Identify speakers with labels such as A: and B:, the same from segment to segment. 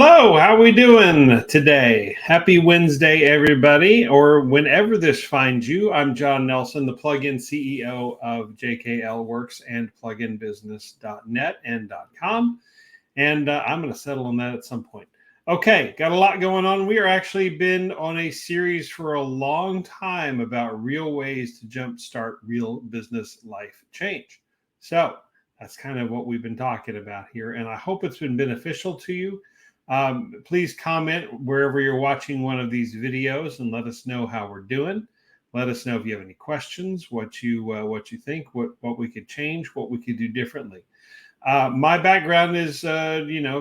A: Hello, how we doing today? Happy Wednesday, everybody, or whenever this finds you. I'm John Nelson, the plugin CEO of JKL Works and pluginbusiness.net and .com, and I'm going to settle on that at some point. Okay, got a lot going on. We are actually been on a series for a long time about real ways to jumpstart real business life change. So that's kind of what we've been talking about here, and I hope it's been beneficial to you. Please comment wherever you're watching one of these videos and let us know how we're doing. Let us know if you have any questions, what you think, what we could change, what we could do differently. My background is,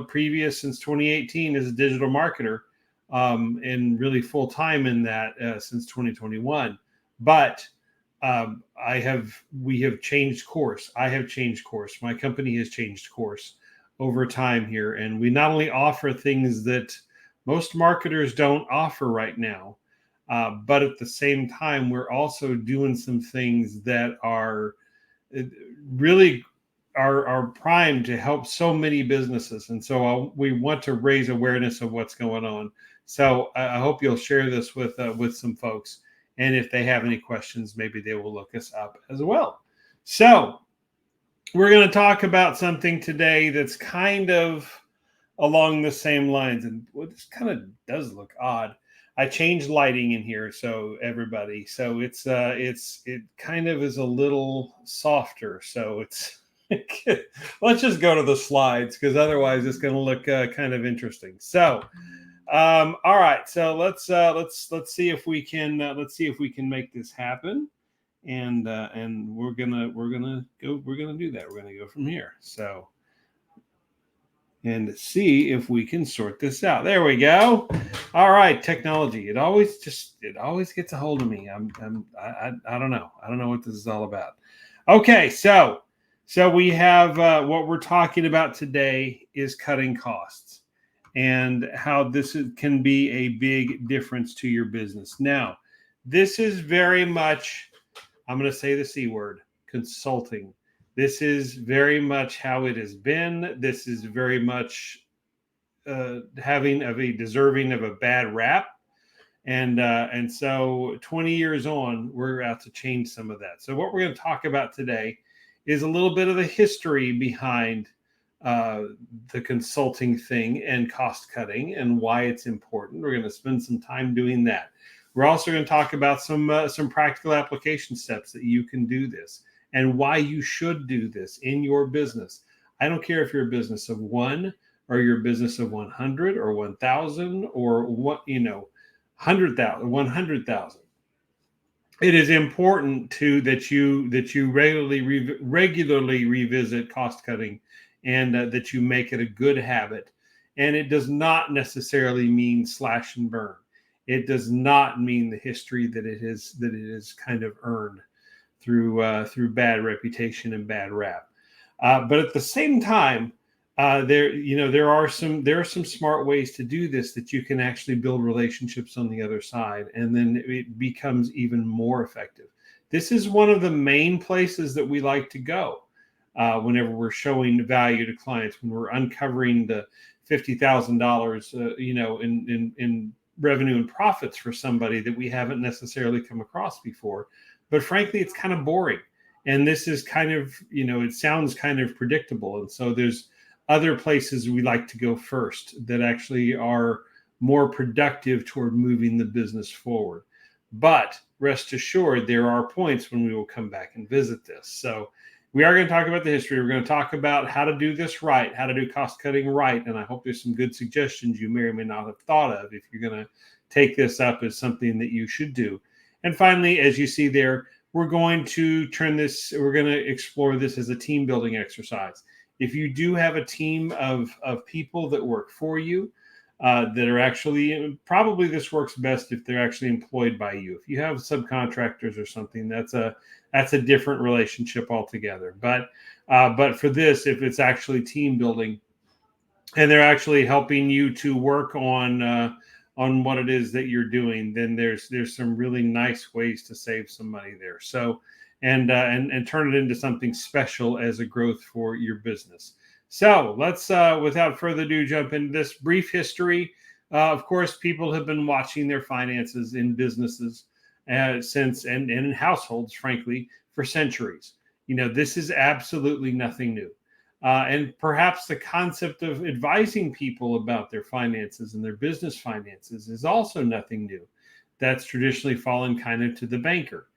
A: previous since 2018 as a digital marketer, and really full time in that since 2021. But we have changed course. I have changed course. My company has changed course over time here. And we not only offer things that most marketers don't offer right now, but at the same time, we're also doing some things that are really are primed to help so many businesses. And so we want to raise awareness of what's going on. So I hope you'll share this with some folks. And if they have any questions, maybe they will look us up as well. So we're going to talk about something today that's kind of along the same lines. And this kind of does look odd. I changed lighting in here, so everybody. So it kind of is a little softer. So it's let's just go to the slides because otherwise it's going to look kind of interesting. So all right. So let's see if we can make this happen. And we're gonna do that. We're gonna go from here. So, and see if we can sort this out. There we go. All right, technology. It always gets a hold of me. I don't know. I don't know what this is all about. Okay, so we have what we're talking about today is cutting costs and how this can be a big difference to your business. Now, this is very much, I'm going to say the C word, consulting. This is very much how it has been. This is very much deserving of a bad rap. And so 20 years on, we're out to change some of that. So what we're going to talk about today is a little bit of the history behind the consulting thing and cost cutting and why it's important. We're going to spend some time doing that. We're also going to talk about some practical application steps that you can do this and why you should do this in your business. I don't care if you're a business of one or you're a business of 100 or 1,000 or 100,000. It is important that you regularly revisit cost cutting and that you make it a good habit. And it does not necessarily mean slash and burn. It does not mean the history that it is kind of earned through bad reputation and bad rap. But at the same time, there are some smart ways to do this that you can actually build relationships on the other side, and then it becomes even more effective. This is one of the main places that we like to go whenever we're showing value to clients, when we're uncovering the $50,000, in revenue and profits for somebody that we haven't necessarily come across before. But frankly, it's kind of boring. And this is kind of, it sounds kind of predictable. And so there's other places we like to go first that actually are more productive toward moving the business forward. But rest assured, there are points when we will come back and visit this. So we are going to talk about the history. We're going to talk about how to do this right, how to do cost cutting right. And I hope there's some good suggestions you may or may not have thought of if you're going to take this up as something that you should do. And finally, as you see there, we're going to explore this as a team building exercise. If you do have a team of people that work for you, that are actually, probably this works best if they're actually employed by you. If you have subcontractors or something, that's a different relationship altogether. But for this, if it's actually team building and they're actually helping you to work on what it is that you're doing, then there's some really nice ways to save some money there. So and turn it into something special as a growth for your business. So let's, without further ado, jump into this brief history. Of course, people have been watching their finances in businesses since, and in households, frankly, for centuries. This is absolutely nothing new. And perhaps the concept of advising people about their finances and their business finances is also nothing new. That's traditionally fallen kind of to the banker,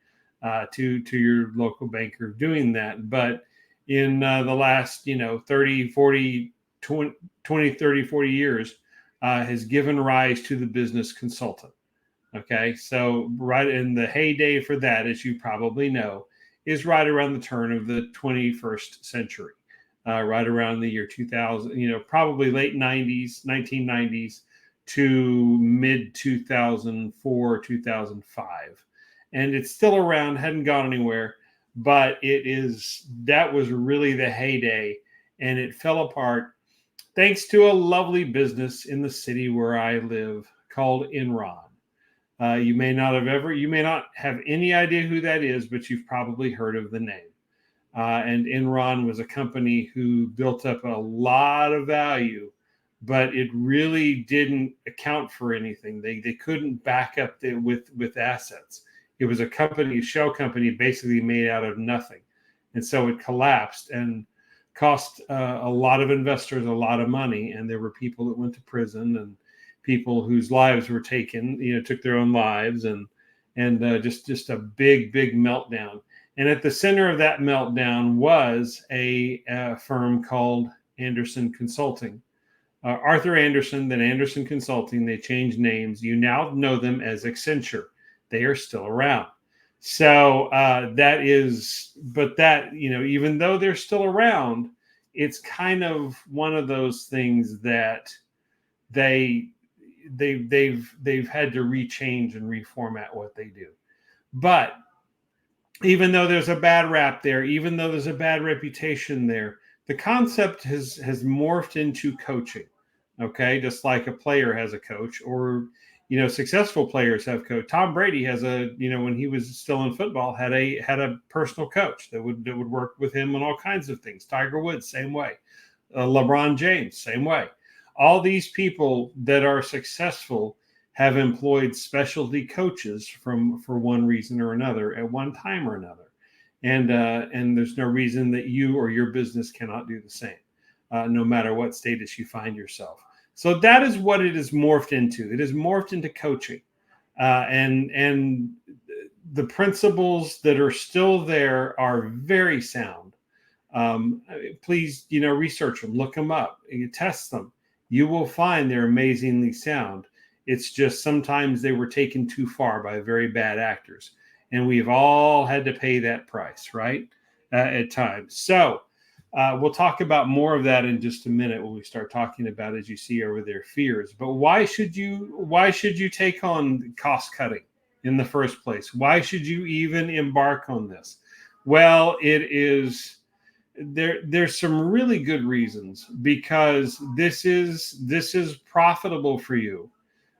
A: to your local banker doing that. But in the last 30 40 20 30 40 years, has given rise to the business consultant. Okay, so right in the heyday for that, as you probably know, is right around the turn of the 21st century, right around the year 2000, probably late 90s, 1990s to mid 2004, 2005. And it's still around, hadn't gone anywhere, but that was really the heyday, and it fell apart thanks to a lovely business in the city where I live called Enron. You may not have any idea who that is, but you've probably heard of the name. And Enron was a company who built up a lot of value, but it really didn't account for anything. They couldn't back up with assets. It was a shell company, basically made out of nothing, and so it collapsed and cost a lot of investors a lot of money. And there were people that went to prison, and people whose lives were taken, took their own lives, and just a big meltdown. And at the center of that meltdown was a firm called Andersen Consulting. Arthur Andersen, then Andersen Consulting. They changed names. You now know them as Accenture. They are still around. So even though they're still around, it's kind of one of those things that they've had to rechange and reformat what they do. But even though there's a bad rap there, even though there's a bad reputation there, the concept has morphed into coaching. Okay, just like a player has a coach, or successful players have coach. Tom Brady has when he was still in football, had a personal coach that would work with him on all kinds of things. Tiger Woods, same way. LeBron James, same way. All these people that are successful have employed specialty coaches for one reason or another at one time or another, and there's no reason that you or your business cannot do the same, no matter what status you find yourself. So that is what it has morphed into. It has morphed into coaching, and the principles that are still there are very sound. Please, research them, look them up, you test them. You will find they're amazingly sound. It's just sometimes they were taken too far by very bad actors, and we've all had to pay that price, right? At times. So we'll talk about more of that in just a minute when we start talking about, as you see over there, fears. But why should you take on cost cutting in the first place? Why should you even embark on this? Well, there's some really good reasons, because this is profitable for you.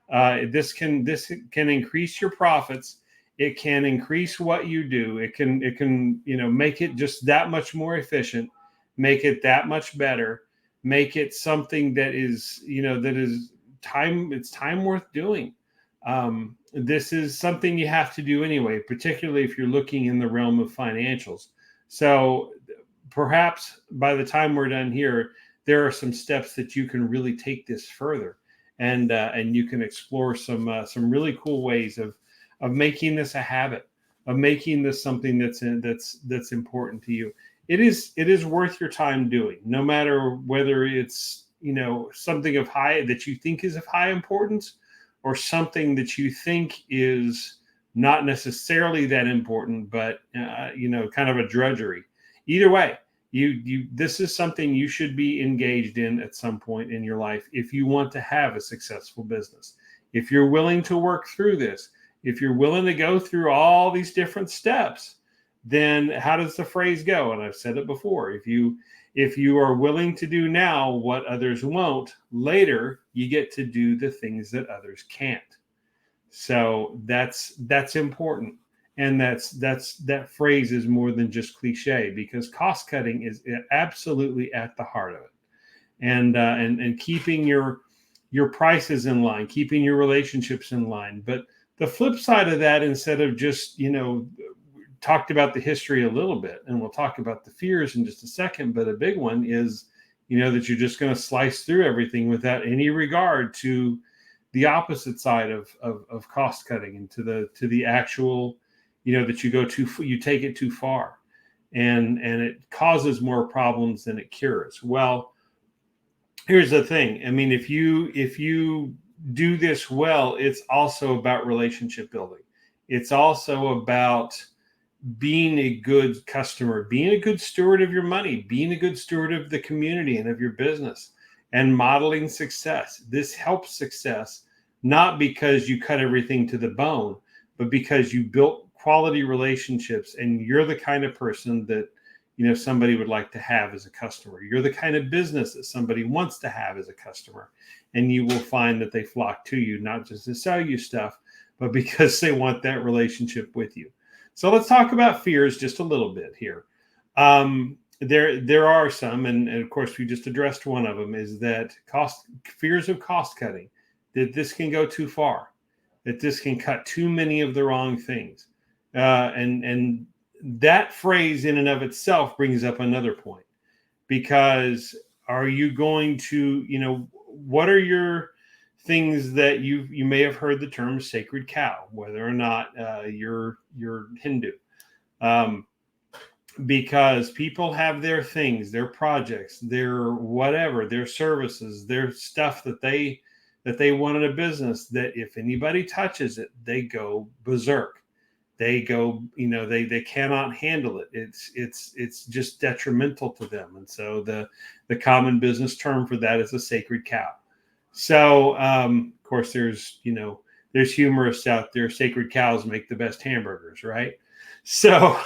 A: This can increase your profits. It can increase what you do. It can make it just that much more efficient, make it that much better, make it something that is time. It's time worth doing. This is something you have to do anyway, particularly if you're looking in the realm of financials. So perhaps by the time we're done here, there are some steps that you can really take this further, and you can explore some really cool ways of making this a habit, of making this something that's important to you. It is worth your time doing, no matter whether it's something of high that you think is of high importance, or something that you think is not necessarily that important, but kind of a drudgery. Either way, this is something you should be engaged in at some point in your life if you want to have a successful business. If you're willing to work through this, if you're willing to go through all these different steps, then how does the phrase go? And I've said it before. If you are willing to do now what others won't, later you get to do the things that others can't. So that's important. And that phrase is more than just cliche, because cost cutting is absolutely at the heart of it. and keeping your prices in line, keeping your relationships in line. But the flip side of that, instead of just, talked about the history a little bit, and we'll talk about the fears in just a second, but a big one is, that you're just going to slice through everything without any regard to the opposite side of cost cutting, and to the actual, that you take it too far, and it causes more problems than it cures. Well, here's the thing. I mean, if you do this well, it's also about relationship building. It's also about being a good customer, being a good steward of your money, being a good steward of the community and of your business, and modeling success. This helps success, not because you cut everything to the bone, but because you built quality relationships, and you're the kind of person that somebody would like to have as a customer. You're the kind of business that somebody wants to have as a customer, and you will find that they flock to you, not just to sell you stuff, but because they want that relationship with you. So let's talk about fears just a little bit here. There are some, and of course we just addressed one of them, is that fears of cost cutting, that this can go too far, that this can cut too many of the wrong things. And that phrase in and of itself brings up another point, because are you going to, what are your things that you may have heard the term sacred cow, whether or not you're Hindu, because people have their things, their projects, their whatever, their services, their stuff that they want in a business, that if anybody touches it, they go berserk. They go, they cannot handle it. It's just detrimental to them. And so the common business term for that is a sacred cow. So, of course, there's humorists out there. Sacred cows make the best hamburgers, right? So,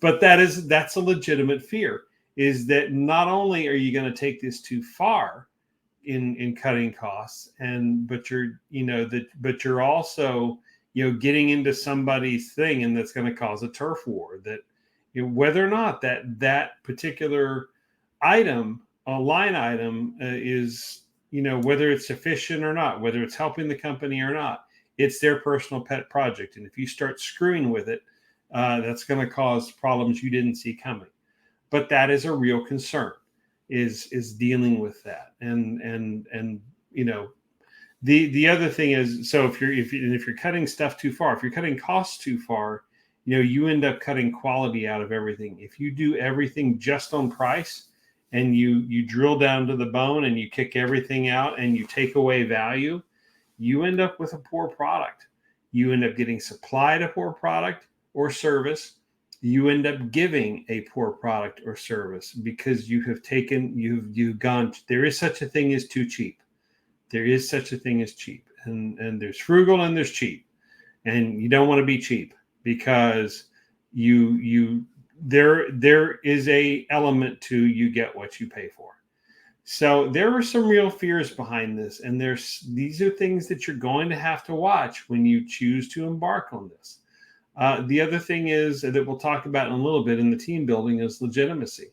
A: but that's a legitimate fear, is that not only are you going to take this too far in cutting costs, but you're also, getting into somebody's thing, and that's going to cause a turf war, that whether or not that particular item, a line item, is, whether it's sufficient or not, whether it's helping the company or not, it's their personal pet project. And if you start screwing with it, that's going to cause problems you didn't see coming. But that is a real concern, is dealing with that. And the other thing is, so if you're cutting stuff too far, if you're cutting costs too far, you end up cutting quality out of everything. If you do everything just on price, and you drill down to the bone, and you kick everything out, and you take away value, you end up with a poor product. You end up getting supplied a poor product or service. You end up giving a poor product or service, because you've gone, there is such a thing as too cheap. There is such a thing as cheap, and there's frugal and there's cheap, and you don't want to be cheap, because there is a element to, you get what you pay for. So there are some real fears behind this, and these are things that you're going to have to watch when you choose to embark on this. The other thing is that we'll talk about in a little bit in the team building is legitimacy.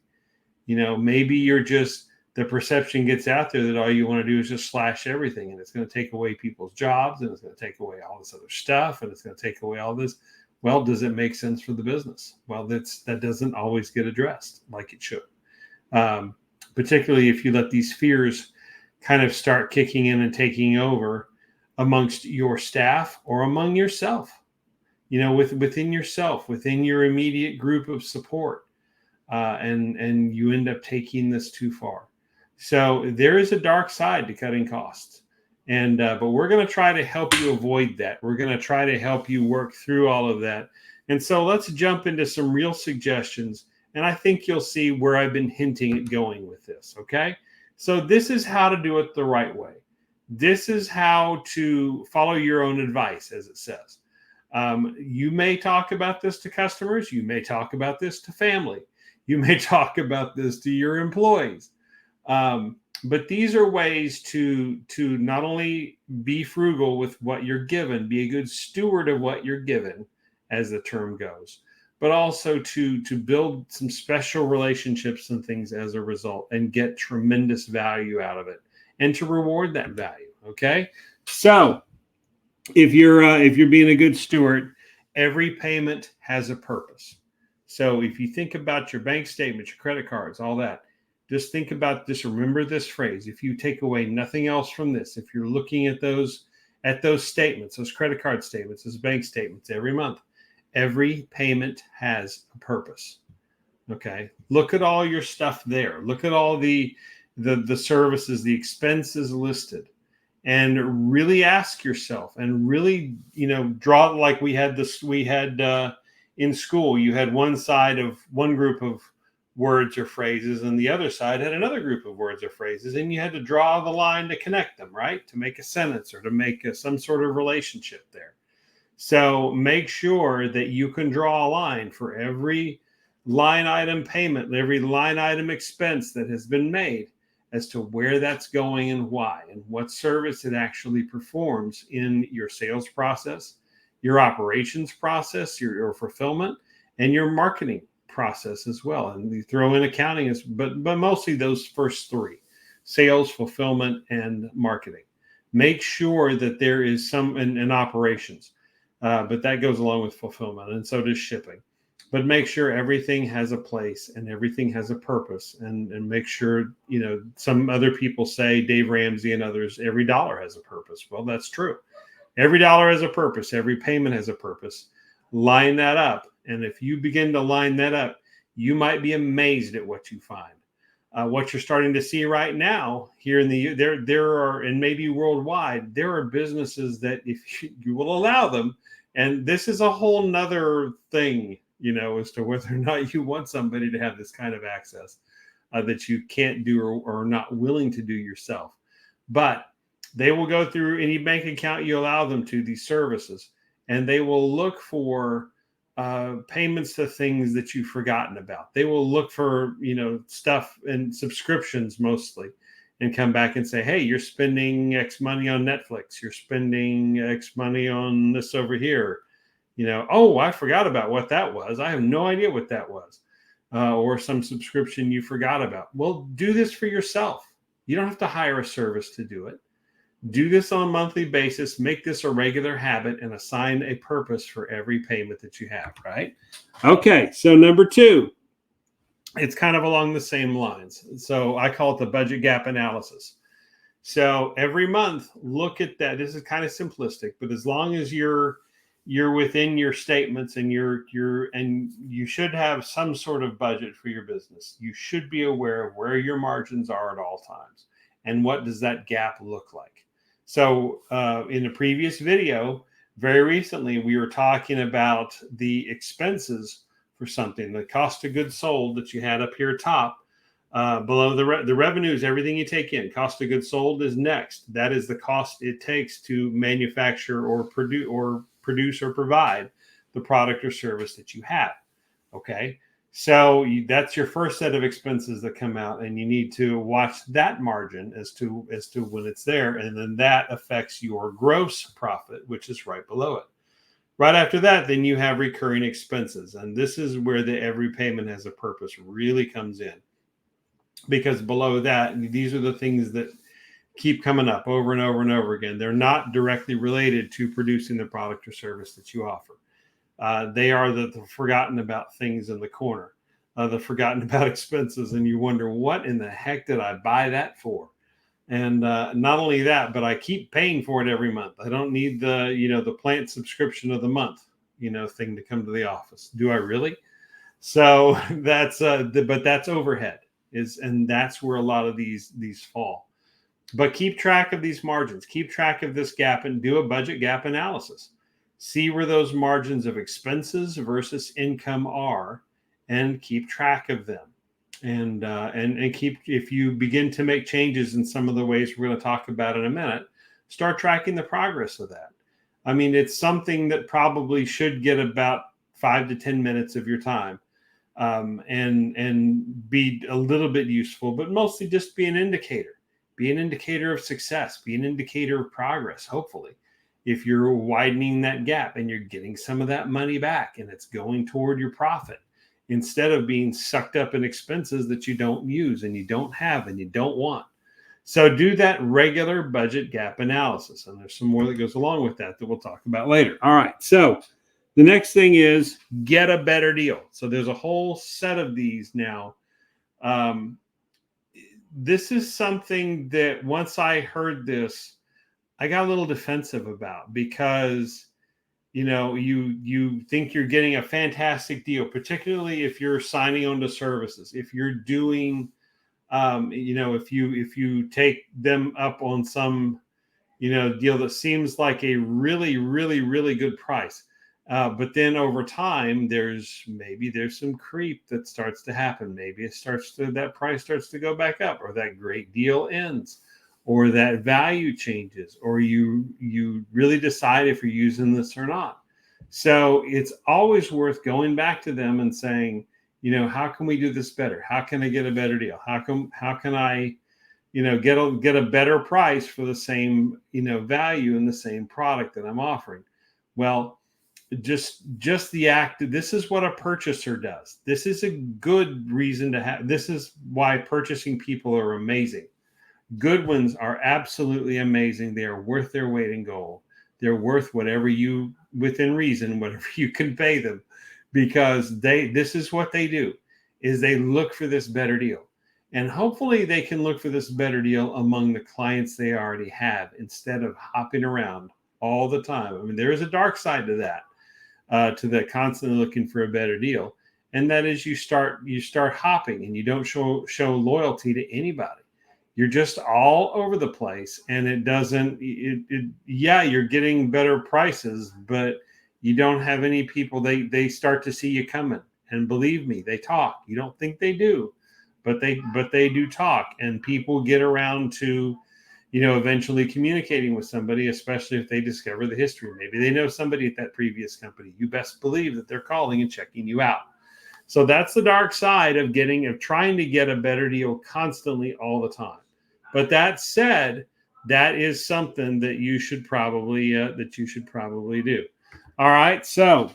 A: Maybe the perception gets out there that all you want to do is just slash everything, and it's going to take away people's jobs, and it's going to take away all this other stuff, and it's going to take away all this. Well, does it make sense for the business? Well, that doesn't always get addressed like it should, particularly if you let these fears kind of start kicking in and taking over amongst your staff, or among yourself, within yourself, within your immediate group of support, and you end up taking this too far. So there is a dark side to cutting costs. But we're going to try to help you avoid that. We're going to try to help you work through all of that. And so let's jump into some real suggestions. And I think you'll see where I've been hinting at going with this. Okay. So this is how to do it the right way. This is how to follow your own advice, as it says. You may talk about this to customers. You may talk about this to family. You may talk about this to your employees. But these are ways to not only be frugal with what you're given, be a good steward of what you're given, as the term goes, but also to build some special relationships and things as a result, and get tremendous value out of it, and to reward that value. Okay, so if you're being a good steward, every payment has a purpose. So if you think about your bank statements, your credit cards, all that, just think about this. Remember this phrase: if you take away nothing else from this, if you're looking at those statements, those credit card statements, those bank statements every month, every payment has a purpose. Okay, look at all your stuff there. Look at all the services, the expenses listed, and really ask yourself, and really, draw, like we had in school. You had one group of words or phrases, and the other side had another group of words or phrases, and you had to draw the line to connect them, right, to make a sentence or to make some sort of relationship there. So make sure that you can draw a line for every line item payment, every line item expense that has been made, as to where that's going and why, and what service it actually performs in your sales process, your operations process, your fulfillment, and your marketing process as well. And you throw in accounting, but mostly those first three: sales, fulfillment, and marketing. Make sure that there is some in operations, but that goes along with fulfillment, and so does shipping. But make sure everything has a place and everything has a purpose, and make sure, some other people say, Dave Ramsey and others, every dollar has a purpose. Well, that's true. Every dollar has a purpose. Every payment has a purpose. Line that up. And if you begin to line that up, you might be amazed at what you find. What you're starting to see right now here there are, and maybe worldwide, there are businesses that, if you will allow them, and this is a whole nother thing, as to whether or not you want somebody to have this kind of access that you can't do or are not willing to do yourself. But they will go through any bank account you allow them to, these services, and they will look for payments to things that you've forgotten about. They will look for, stuff and subscriptions mostly, and come back and say, hey, you're spending X money on Netflix. You're spending X money on this over here. Oh, I forgot about what that was. I have no idea what that was. Or some subscription you forgot about. Well, do this for yourself. You don't have to hire a service to do it. Do this on a monthly basis. Make this a regular habit, and assign a purpose for every payment that you have, right? Okay, so number 2, it's kind of along the same lines. So I call it the budget gap analysis. So every month, look at that. This is kind of simplistic, but as long as you're within your statements, and you should have some sort of budget for your business. You should be aware of where your margins are at all times, and what does that gap look like. So in a previous video, very recently, we were talking about the expenses for something, the cost of goods sold that you had up here top. Below the revenue is everything you take in. Cost of goods sold is next. That is the cost it takes to manufacture or produce or provide the product or service that you have. Okay, so that's your first set of expenses that come out, and you need to watch that margin as to when it's there, and then that affects your gross profit, which is right below it. Right after that, then you have recurring expenses, and this is where the every payment has a purpose really comes in, because below that, these are the things that keep coming up over and over and over again. They're not directly related to producing the product or service that you offer. They are the forgotten about things in the corner, the forgotten about expenses, and you wonder, what in the heck did I buy that for? And not only that, but I keep paying for it every month. I don't need the plant subscription of the month, thing to come to the office. Do I really? So that's but that's overhead, and that's where a lot of these fall. But keep track of these margins, keep track of this gap, and do a budget gap analysis. See where those margins of expenses versus income are, and keep track of them. And keep, if you begin to make changes in some of the ways we're going to talk about in a minute, start tracking the progress of that. I mean, it's something that probably should get about 5 to 10 minutes of your time, and be a little bit useful, but mostly just be an indicator. Be an indicator of success. Be an indicator of progress, hopefully. if you're widening that gap and you're getting some of that money back and it's going toward your profit instead of being sucked up in expenses that you don't use and you don't have and you don't want. So do that regular budget gap analysis. And there's some more that goes along with that we'll talk about later. All right. So the next thing is get a better deal. So there's a whole set of these now. This is something that once I heard this, I got a little defensive about, because you think you're getting a fantastic deal, particularly if you're signing on to services. If you're doing, if you take them up on some, deal that seems like a really, really, really good price. But then over time, there's some creep that starts to happen. Maybe that price starts to go back up, or that great deal ends, or that value changes, or you really decide if you're using this or not. So it's always worth going back to them and saying, how can we do this better? How can I get a better deal? How can I, get a better price for the same, value and the same product that I'm offering? Well, just the act. This is what a purchaser does. This is a good reason to have. This is why purchasing people are amazing. Good ones are absolutely amazing. They are worth their weight in gold. They're worth whatever you, within reason, whatever you can pay them, because this is what they do, is they look for this better deal. And hopefully they can look for this better deal among the clients they already have, instead of hopping around all the time. I mean, there is a dark side to that, to the constantly looking for a better deal. And that is you start hopping and you don't show loyalty to anybody. You're just all over the place, and it doesn't, you're getting better prices, but you don't have any people. They start to see you coming, and believe me, they talk. You don't think they do, but they do talk, and people get around to, eventually communicating with somebody, especially if they discover the history. Maybe they know somebody at that previous company. You best believe that they're calling and checking you out. So that's the dark side of trying to get a better deal constantly all the time. But that said, that is something that you should probably do. All right. So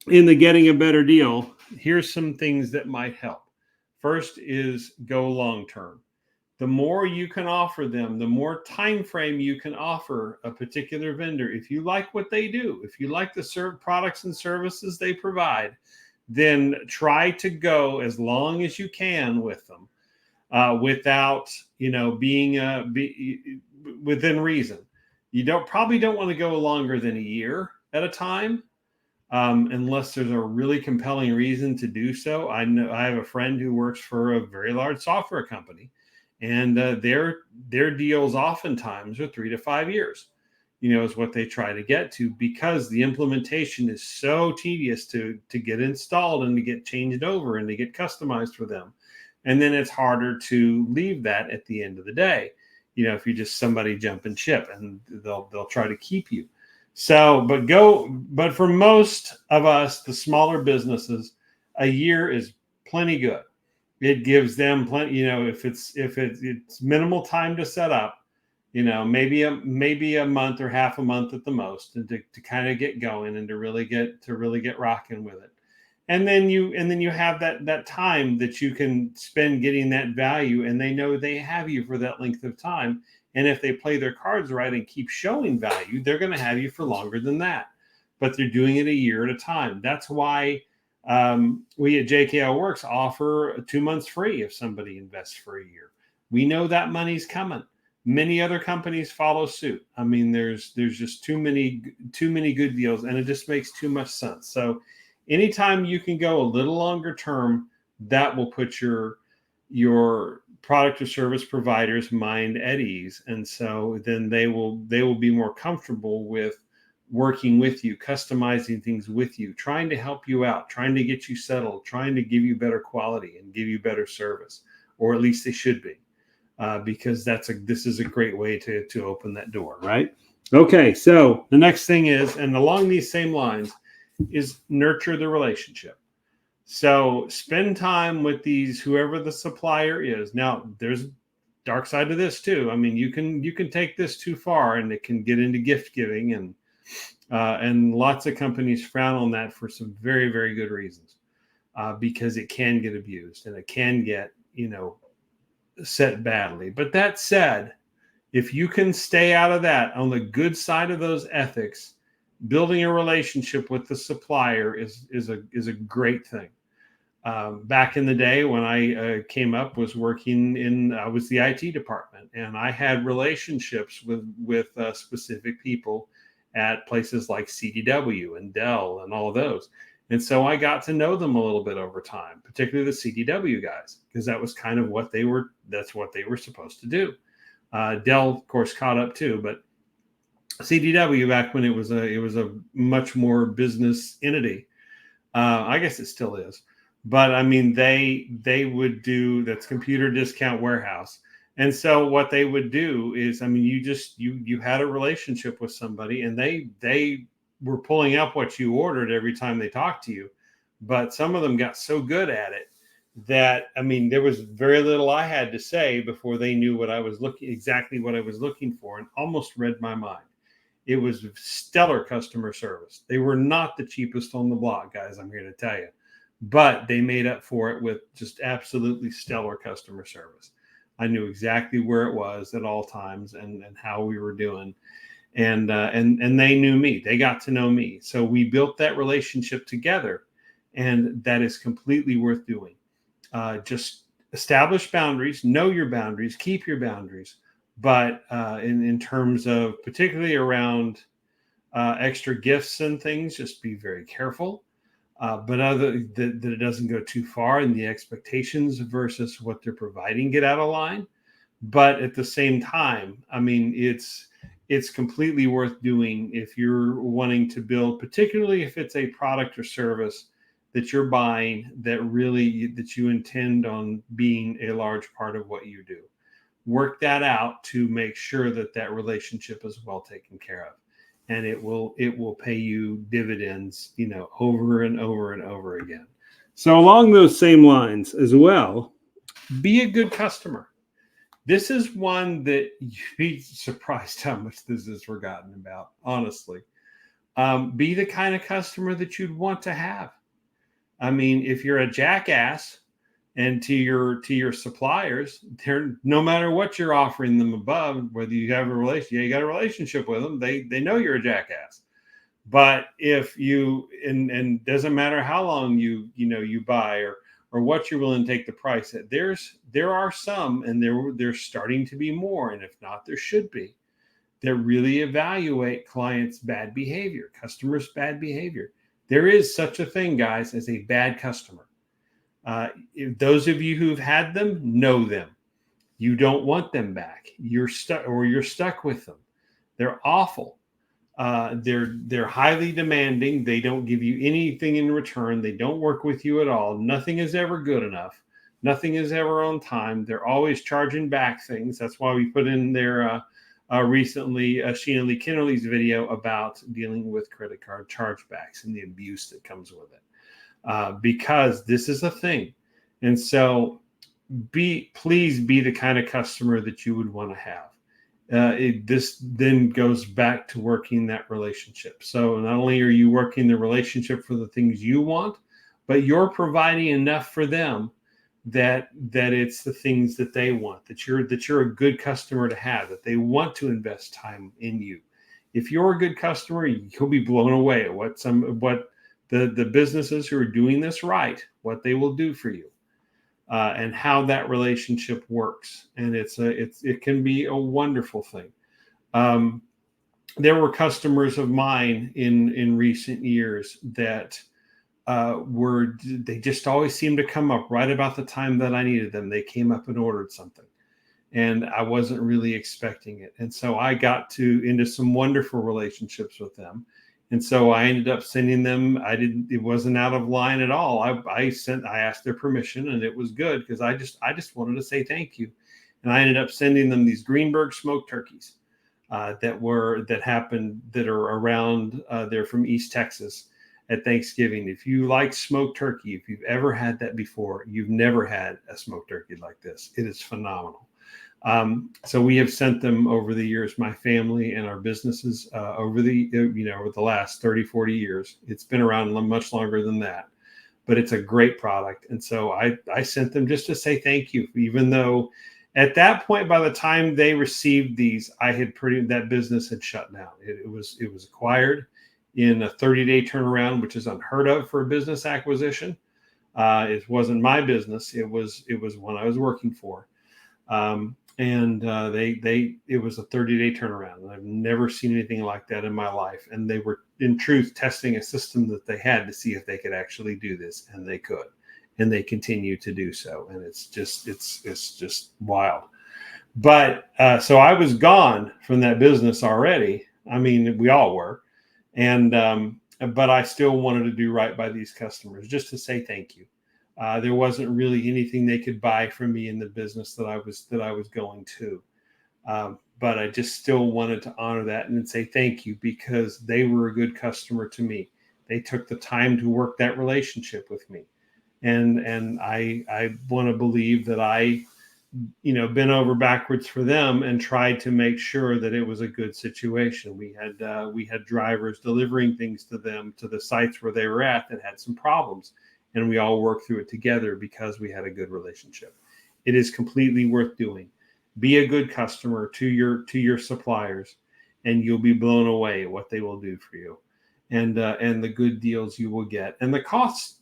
A: in the getting a better deal, here's some things that might help. First is go long term. The more you can offer them, the more time frame you can offer a particular vendor. If you like what they do, if you like the products and services they provide, then try to go as long as you can with them. Without being within reason. You probably don't want to go longer than a year at a time, unless there's a really compelling reason to do so. I have a friend who works for a very large software company, and their deals oftentimes are 3 to 5 years. Is what they try to get to, because the implementation is so tedious to get installed and to get changed over and to get customized for them. And then it's harder to leave that at the end of the day, if you just somebody jump and ship, and they'll try to keep you. So, but for most of us, the smaller businesses, a year is plenty good. It gives them plenty, if it's minimal time to set up, maybe a month or half a month at the most, and to kind of get going and to really get rocking with it. And then you have that time that you can spend getting that value, and they know they have you for that length of time. And if they play their cards right and keep showing value, they're going to have you for longer than that. But they're doing it a year at a time. That's why we at JKL Works offer 2 months free if somebody invests for a year. We know that money's coming. Many other companies follow suit. I mean, there's just too many good deals, and it just makes too much sense. So anytime you can go a little longer term, that will put your product or service provider's mind at ease. And so then they will be more comfortable with working with you, customizing things with you, trying to help you out, trying to get you settled, trying to give you better quality and give you better service, or at least they should be, because this is a great way to open that door, right? Okay, so the next thing is, and along these same lines, is nurture the relationship. So spend time with whoever the supplier is. Now, there's dark side of this too. I mean, you can take this too far, and it can get into gift giving, and lots of companies frown on that for some very, very good reasons, because it can get abused and it can get, set badly. But that said, if you can stay out of that on the good side of those ethics, building a relationship with the supplier is a great thing. Back in the day when I came up, was I was the IT department, and I had relationships with specific people at places like CDW and Dell and all of those. And so I got to know them a little bit over time, particularly the CDW guys, because that was kind of that's what they were supposed to do. Dell, of course, caught up too, but CDW, back when it was a much more business entity, I guess it still is. But I mean, they would do, that's Computer Discount Warehouse. And so what they would do is, I mean, you had a relationship with somebody, and they were pulling up what you ordered every time they talked to you. But some of them got so good at it that, I mean, there was very little I had to say before they knew exactly what I was looking for, and almost read my mind. It was stellar customer service. They were not the cheapest on the block, guys, I'm here to tell you, but they made up for it with just absolutely stellar customer service. I knew exactly where it was at all times, and how we were doing. And they knew me. They got to know me. So we built that relationship together, and that is completely worth doing. Just establish boundaries, know your boundaries, keep your boundaries. But in terms of, particularly around extra gifts and things, just be very careful. But that it doesn't go too far, and the expectations versus what they're providing get out of line. But at the same time, I mean, it's completely worth doing if you're wanting to build, particularly if it's a product or service that you're buying that you intend on being a large part of what you do. Work that out to make sure that relationship is well taken care of, and it will pay you dividends, over and over and over again. So along those same lines as well, be a good customer. This is one that you'd be surprised how much this is forgotten about, honestly. Be the kind of customer that you'd want to have. I mean, if you're a jackass, and to your suppliers, no matter what you're offering them above, whether you have you got a relationship with them, they know you're a jackass. But if and doesn't matter how long you buy, or what you're willing to take the price at, there are some, and there's starting to be more, and if not, there should be, that really evaluate clients' bad behavior, customers' bad behavior. There is such a thing, guys, as a bad customer. Those of you who've had them know them. You don't want them back. You're stuck with them. They're awful. They're highly demanding. They don't give you anything in return. They don't work with you at all. Nothing is ever good enough. Nothing is ever on time. They're always charging back things. That's why we put in there recently Sheena-Leigh Kennerley's video about dealing with credit card chargebacks and the abuse that comes with it. Because this is a thing. And so please be the kind of customer that you would want to have. This then goes back to working that relationship. So not only are you working the relationship for the things you want, but you're providing enough for them that it's the things that they want, that you're a good customer to have, that they want to invest time in you. If you're a good customer, you'll be blown away at what the businesses who are doing this right, what they will do for you, and how that relationship works. And it can be a wonderful thing. There were customers of mine in recent years that they just always seemed to come up right about the time that I needed them. They came up and ordered something, and I wasn't really expecting it. And so I got into some wonderful relationships with them. And so I ended up sending them. It wasn't out of line at all. I asked their permission, and it was good, because I just wanted to say thank you. And I ended up sending them these Greenberg smoked turkeys that are around. They're from East Texas at Thanksgiving. If you like smoked turkey, if you've ever had that before, you've never had a smoked turkey like this. It is phenomenal. So we have sent them over the years, my family and our businesses, over the last 30, 40 years. It's been around much longer than that, but it's a great product. And so I sent them just to say thank you, even though at that point, by the time they received these, that business had shut down. It was acquired in a 30-day turnaround, which is unheard of for a business acquisition. It wasn't my business. It was one I was working for. And it was a 30-day turnaround. And I've never seen anything like that in my life. And they were, in truth, testing a system that they had to see if they could actually do this, and they could, and they continue to do so. And it's just wild. But so I was gone from that business already. I mean, we all were, and but I still wanted to do right by these customers, just to say thank you. There wasn't really anything they could buy from me in the business that I was going to, but I just still wanted to honor that and say thank you, because they were a good customer to me. They took the time to work that relationship with me, and I want to believe that I, bent over backwards for them and tried to make sure that it was a good situation. We had drivers delivering things to them, to the sites where they were at, that had some problems, and we all worked through it together because we had a good relationship. It is completely worth doing. Be a good customer to your suppliers, and you'll be blown away at what they will do for you, and the good deals you will get, and the cost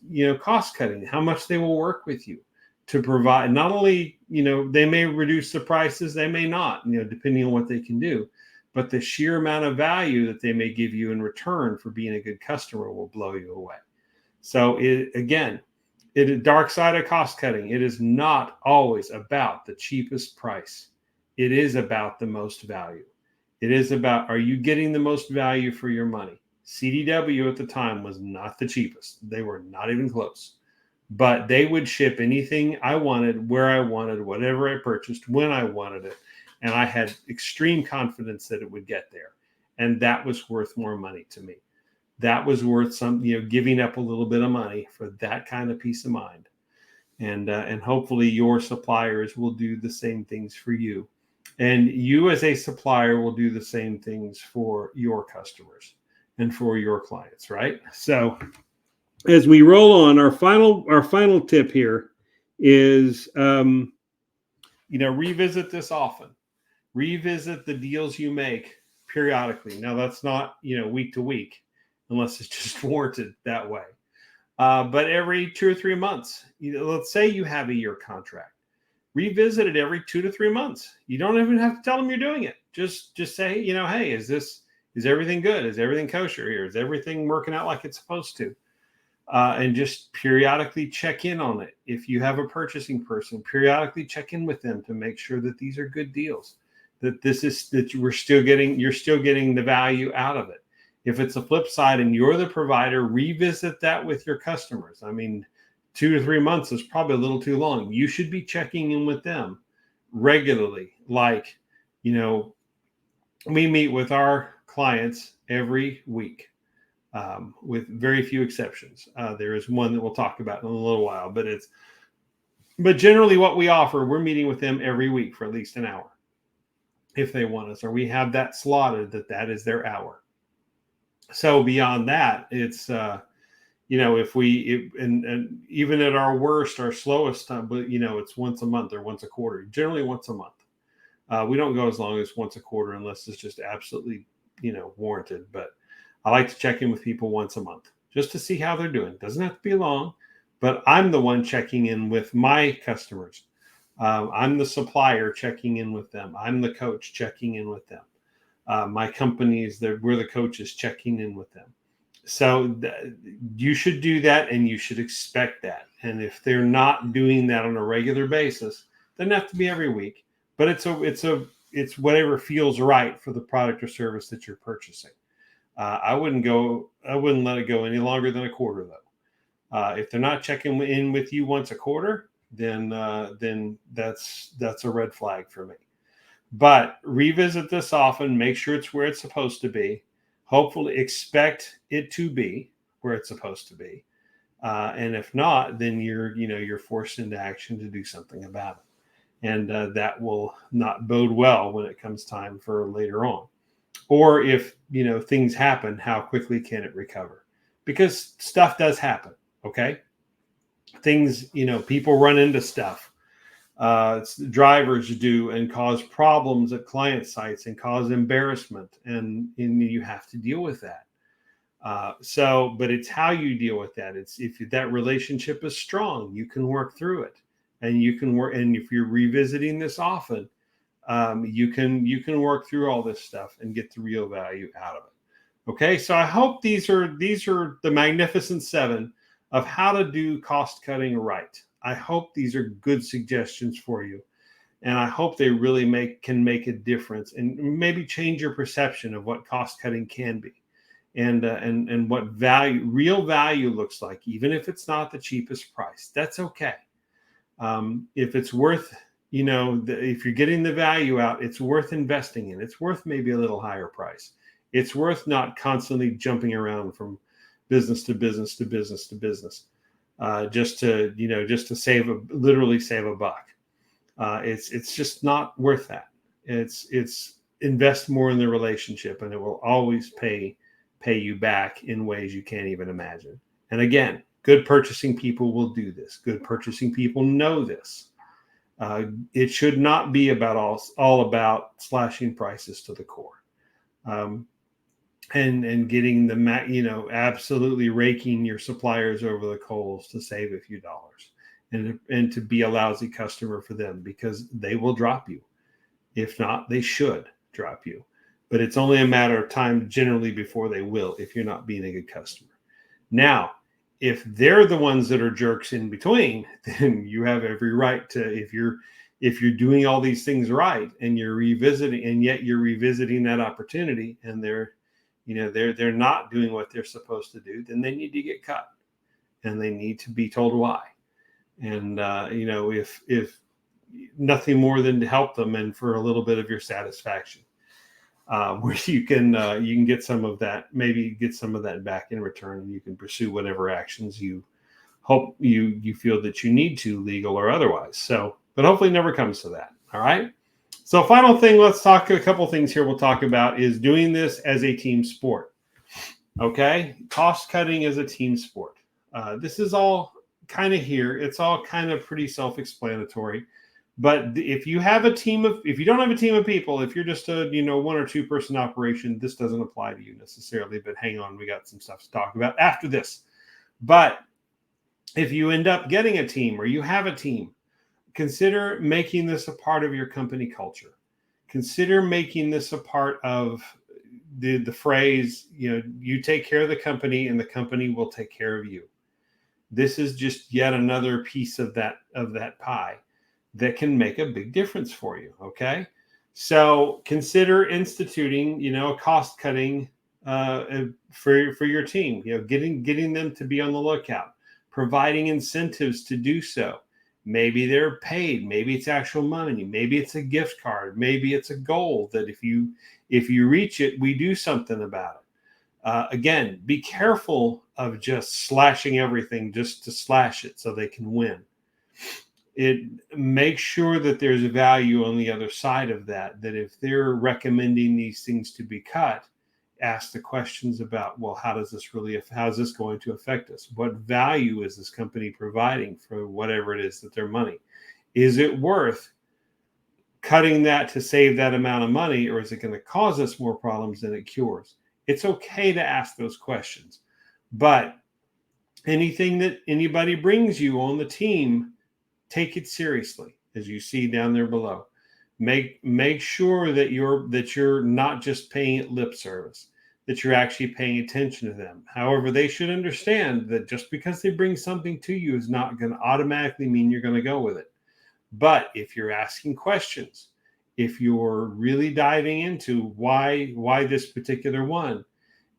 A: cutting, how much they will work with you to provide. Not only, they may reduce the prices, they may not, depending on what they can do, but the sheer amount of value that they may give you in return for being a good customer will blow you away. So a dark side of cost cutting. It is not always about the cheapest price. It is about the most value. It is about, are you getting the most value for your money? CDW at the time was not the cheapest. They were not even close. But they would ship anything I wanted, where I wanted, whatever I purchased, when I wanted it. And I had extreme confidence that it would get there. And that was worth more money to me. That was worth giving up a little bit of money for that kind of peace of mind. And hopefully your suppliers will do the same things for you. And you as a supplier will do the same things for your customers and for your clients, right? So as we roll on, our final tip here is, revisit this often. Revisit the deals you make periodically. Now, that's not, week to week, unless it's just warranted that way. But every 2 or 3 months, let's say you have a year contract, revisit it every 2 to 3 months. You don't even have to tell them you're doing it. Just say, hey, is everything good? Is everything kosher here? Is everything working out like it's supposed to? And just periodically check in on it. If you have a purchasing person, periodically check in with them to make sure that these are good deals, that you're still getting the value out of it. If it's a flip side and you're the provider, revisit that with your customers. I mean, 2 to 3 months is probably a little too long. You should be checking in with them regularly. Like, we meet with our clients every week. With very few exceptions. There is one that we'll talk about in a little while, but generally what we offer, we're meeting with them every week for at least an hour if they want us, or we have that slotted that is their hour. So beyond that, it's, and even at our worst, our slowest time, but it's once a month or once a quarter, generally once a month. We don't go as long as once a quarter unless it's just absolutely, warranted, but I like to check in with people once a month just to see how they're doing. Doesn't have to be long, but I'm the one checking in with my customers. I'm the supplier checking in with them. I'm the coach checking in with them. My companies, we're the coaches checking in with them. So you should do that, and you should expect that. And if they're not doing that on a regular basis, it doesn't have to be every week, but it's whatever feels right for the product or service that you're purchasing. I wouldn't let it go any longer than a quarter, though. If they're not checking in with you once a quarter, then that's a red flag for me. But revisit this often. Make sure it's where it's supposed to be. Hopefully, expect it to be where it's supposed to be. And if not, then you're forced into action to do something about it. and that will not bode well when it comes time for later on. Or if things happen, how quickly can it recover? Because stuff does happen. Okay, things, people run into stuff. Drivers do, and cause problems at client sites and cause embarrassment, and you have to deal with that. But it's how you deal with that. It's if that relationship is strong, you can work through it, and you can work. And if you're revisiting this often, you can work through all this stuff and get the real value out of it. Okay, so I hope these are the magnificent 7 of how to do cost cutting right. I hope these are good suggestions for you, and I hope they really can make a difference and maybe change your perception of what cost cutting can be, and what real value looks like, even if it's not the cheapest price. That's okay. If it's worth, if you're getting the value out, it's worth investing in. It's worth maybe a little higher price. It's worth not constantly jumping around from business to business to business to business, just to literally save a buck. It's just not worth that. It's invest more in the relationship, and it will always pay you back in ways you can't even imagine. And again, good purchasing people will do this. Good purchasing people know this. It should not be all about slashing prices to the core, and getting absolutely raking your suppliers over the coals to save a few dollars, and to be a lousy customer for them, because they will drop you. If not, they should drop you. But it's only a matter of time generally before they will, if you're not being a good customer. Now, if they're the ones that are jerks in between, then you have every right to, if you're doing all these things right, and you're revisiting that opportunity, and they're not doing what they're supposed to do, then they need to get cut, and they need to be told why. And if nothing more than to help them and for a little bit of your satisfaction, where you can get some of that, maybe get some of that back in return, and you can pursue whatever actions you hope you feel that you need to, legal or otherwise. So, but hopefully it never comes to that. All right. So final thing, let's talk a couple things here we'll talk about is doing this as a team sport. Okay. Cost cutting is a team sport. This is all kind of here. It's all kind of pretty self-explanatory. But if you don't have a team of people, if you're just a 1 or 2 person operation, this doesn't apply to you necessarily. But hang on, we got some stuff to talk about after this. But if you end up getting a team, or you have a team, consider making this a part of your company culture. Consider making this a part of the phrase, you take care of the company and the company will take care of you. This is just yet another piece of that pie that can make a big difference for you. Okay. So consider instituting, cost cutting for your team, getting them to be on the lookout, providing incentives to do so. Maybe they're paid, maybe it's actual money, maybe it's a gift card, maybe it's a goal that if you reach it, we do something about it. Again, be careful of just slashing everything just to slash it so they can win. It makes sure that there's value on the other side of that if they're recommending these things to be cut, ask the questions about, well, how is this going to affect us? What value is this company providing for whatever it is that their money? Is it worth cutting that to save that amount of money, or is it going to cause us more problems than it cures? It's okay to ask those questions, but anything that anybody brings you on the team, take it seriously, as you see down there below. Make sure that you're not just paying it lip service, that you're actually paying attention to them. However, they should understand that just because they bring something to you is not going to automatically mean you're going to go with it. But if you're asking questions, if you're really diving into why this particular one,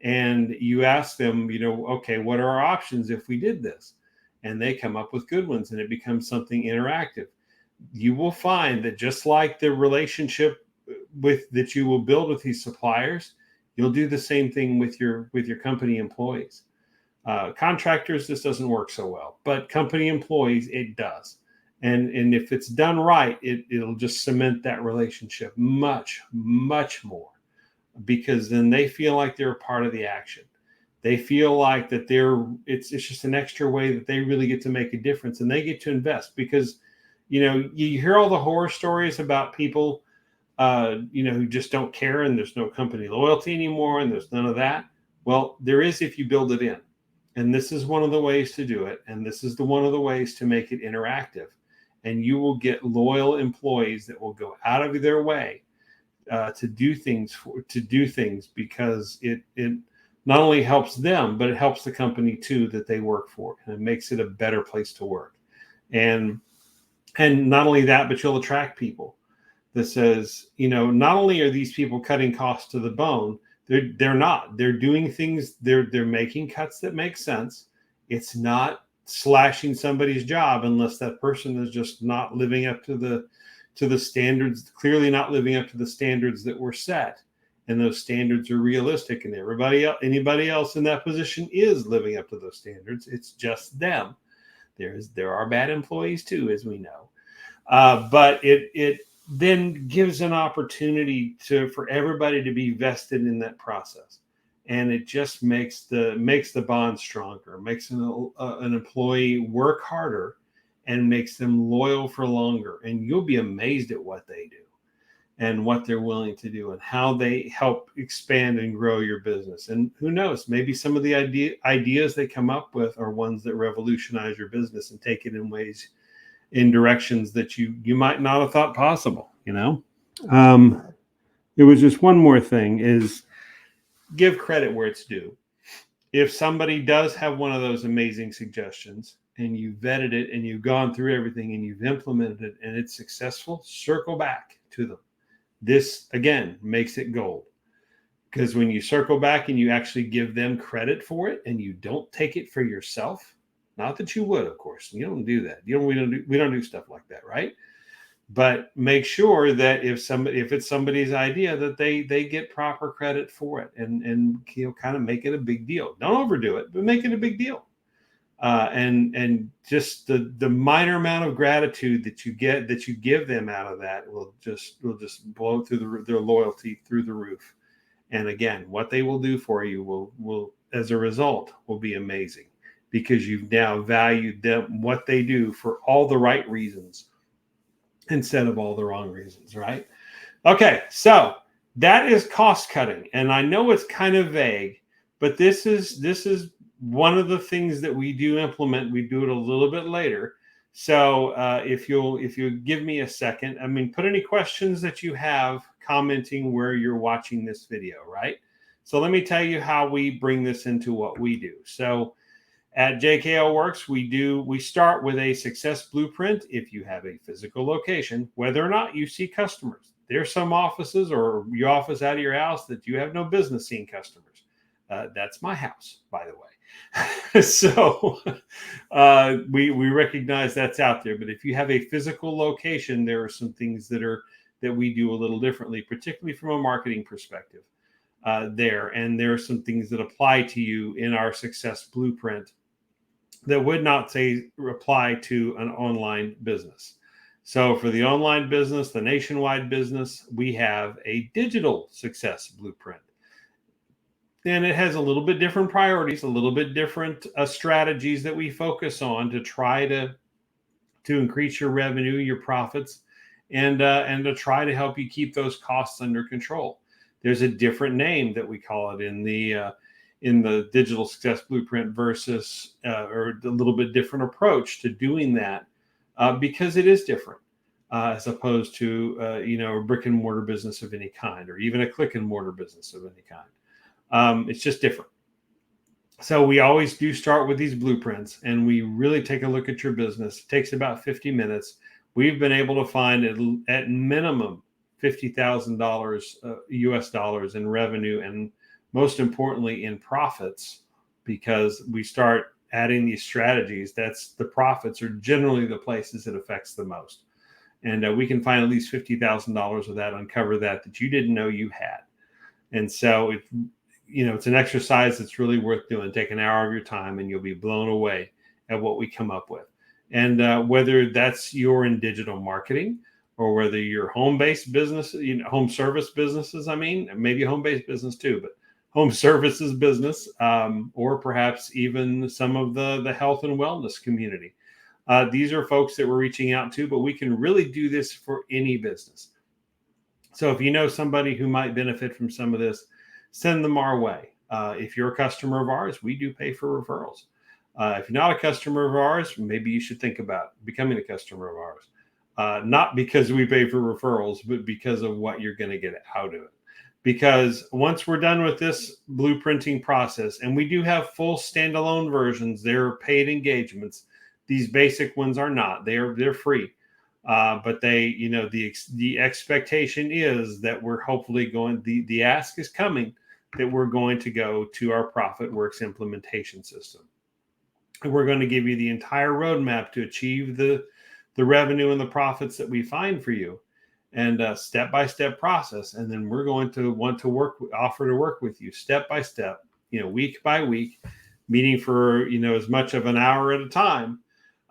A: and you ask them, okay, what are our options if we did this? And they come up with good ones, and it becomes something interactive. You will find that just like the relationship that you will build with these suppliers, you'll do the same thing with your company employees. Contractors, this doesn't work so well, but company employees, it does. And if it's done right, it'll just cement that relationship much, much more, because then they feel like they're a part of the action. They feel like that it's just an extra way that they really get to make a difference, and they get to invest. Because you hear all the horror stories about people who just don't care, and there's no company loyalty anymore, and there's none of that. Well, there is if you build it in. And this is one of the ways to do it. And this is one of the ways to make it interactive. And you will get loyal employees that will go out of their way to do things because it not only helps them, but it helps the company too that they work for, and it makes it a better place to work. And not only that, but you'll attract people that says, not only are these people cutting costs to the bone, they're doing things, they're making cuts that make sense. It's not slashing somebody's job unless that person is just not living up to the standards, clearly not living up to the standards that were set. And those standards are realistic, and anybody else in that position is living up to those standards. It's just them. There are bad employees too, as we know. But it then gives an opportunity for everybody to be vested in that process, and it just makes the bond stronger, makes an employee work harder, and makes them loyal for longer. And you'll be amazed at what they do and what they're willing to do and how they help expand and grow your business. And who knows, maybe some of the ideas they come up with are ones that revolutionize your business and take it in directions that you might not have thought possible. There was just one more thing, is give credit where it's due. If somebody does have one of those amazing suggestions and you vetted it and you've gone through everything and you've implemented it and it's successful, circle back to them. This again makes it gold, because when you circle back and you actually give them credit for it and you don't take it for yourself, not that you would, of course, you don't do that. We don't do stuff like that, right? But make sure that if it's somebody's idea, that they get proper credit for it, and kind of make it a big deal. Don't overdo it, but make it a big deal. And just the minor amount of gratitude that you give them out of that will just blow through their loyalty through the roof. And again, what they will do for you will as a result will be amazing, because you've now valued them, what they do, for all the right reasons instead of all the wrong reasons, right? Okay, so that is cost cutting. And I know it's kind of vague, but this is one of the things that we do implement. We do it a little bit later. So if you'll give me a second, put any questions that you have commenting where you're watching this video, right? So let me tell you how we bring this into what we do. So at JKL Works, we start with a success blueprint. If you have a physical location, whether or not you see customers, there's some offices or your office out of your house that you have no business seeing customers. That's my house, by the way. So we recognize that's out there. But if you have a physical location, there are some things that we do a little differently, particularly from a marketing perspective. And there are some things that apply to you in our success blueprint that would not apply to an online business. So for the online business, the nationwide business, we have a digital success blueprint. And it has a little bit different priorities, a little bit different strategies that we focus on to try to increase your revenue, your profits, and to try to help you keep those costs under control. There's a different name that we call it in the digital success blueprint versus or a little bit different approach to doing that because it is different as opposed to a brick and mortar business of any kind, or even a click and mortar business of any kind. It's just different. So we always do start with these blueprints, and we really take a look at your business. It takes about 50 minutes. We've been able to find at minimum $50,000 US dollars in revenue, and most importantly in profits, because we start adding these strategies. That's the profits are generally the places it affects the most. And we can find at least $50,000 of that, uncover that you didn't know you had. And so it's an exercise that's really worth doing. Take an hour of your time and you'll be blown away at what we come up with. And whether that's you're in digital marketing, or whether you're home-based business, home service businesses, I mean, maybe a home-based business too, but home services business, or perhaps even some of the health and wellness community. These are folks that we're reaching out to, but we can really do this for any business. So if you know somebody who might benefit from some of this, send them our way. If you're a customer of ours, we do pay for referrals. If you're not a customer of ours, maybe you should think about becoming a customer of ours. Not because we pay for referrals, but because of what you're going to get out of it. Because once we're done with this blueprinting process, and we do have full standalone versions, they're paid engagements. These basic ones are not. They're free. But the expectation is that we're hopefully the ask is coming that we're going to go to our ProfitWorks implementation system. And we're going to give you the entire roadmap to achieve the revenue and the profits that we find for you, and a step-by-step process. And then we're going to want to offer to work with you step by step, week by week, meeting for, as much of an hour at a time,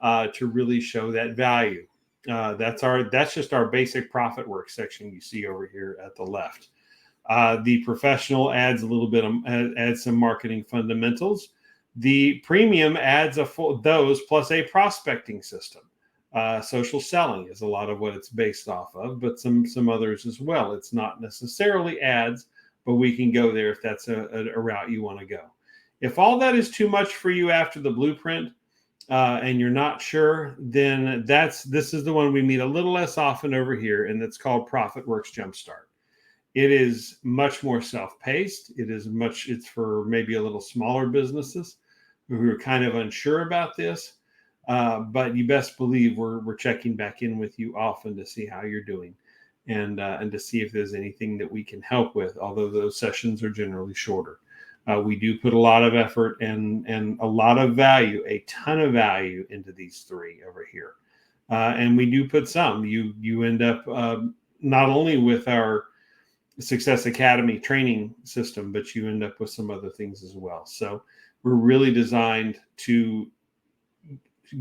A: to really show that value. That's just our basic ProfitWorks section you see over here at the left. The professional adds a little bit adds some marketing fundamentals. The premium adds those plus a prospecting system. Social selling is a lot of what it's based off of, but some others as well. It's not necessarily ads, but we can go there if that's a route you want to go. If all that is too much for you after the blueprint, and you're not sure, then this is the one we meet a little less often over here, and it's called ProfitWorks Jumpstart. It is much more self-paced. It's for maybe a little smaller businesses who are kind of unsure about this. But you best believe we're checking back in with you often to see how you're doing, and to see if there's anything that we can help with, although those sessions are generally shorter. We do put a lot of effort and a lot of value, a ton of value into these three over here. And we do put some. You end up not only with our Success Academy training system, but you end up with some other things as well. So we're really designed to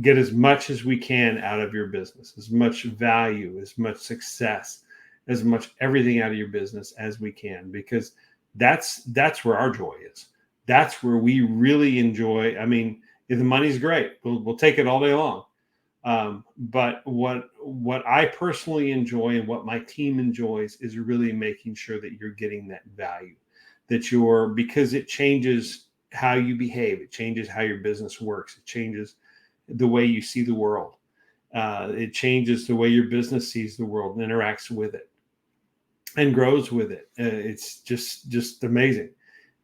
A: get as much as we can out of your business, as much value, as much success, as much everything out of your business as we can, because that's where our joy is. That's where we really enjoy. I mean, if the money's great, we'll take it all day long. But what I personally enjoy and what my team enjoys is really making sure that you're getting that value, because it changes how you behave. It changes how your business works. It changes the way you see the world. It changes the way your business sees the world and interacts with it and grows with it. It's just amazing.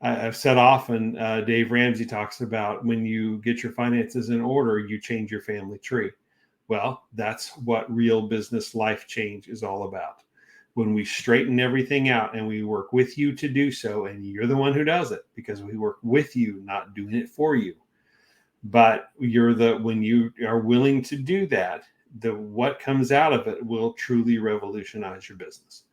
A: I've said often, Dave Ramsey talks about when you get your finances in order, you change your family tree. Well, that's what real business life change is all about. When we straighten everything out and we work with you to do so, and you're the one who does it because we work with you, not doing it for you. But when you are willing to do that, what comes out of it will truly revolutionize your business.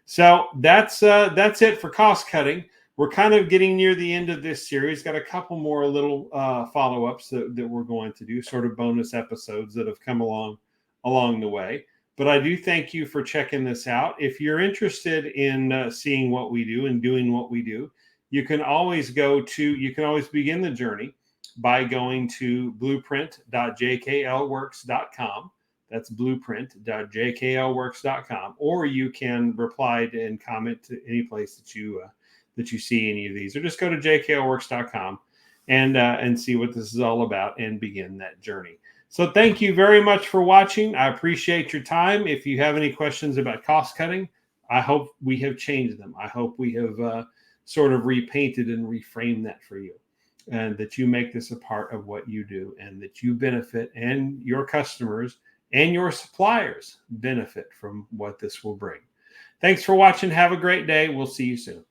A: So that's it for cost cutting. We're kind of getting near the end of this series. Got a couple more little follow-ups that we're going to do, sort of bonus episodes that have come along the way. But I do thank you for checking this out. If you're interested in seeing what we do and doing what we do, you can always begin the journey by going to blueprint.jklworks.com. That's blueprint.jklworks.com. Or you can reply and comment to any place that you see any of these, or just go to jklworks.com and see what this is all about and begin that journey. So thank you very much for watching. I appreciate your time. If you have any questions about cost cutting, I hope we have changed them. I hope we have sort of repainted and reframed that for you, and that you make this a part of what you do, and that you benefit, and your customers and your suppliers benefit from what this will bring. Thanks for watching. Have a great day. We'll see you soon.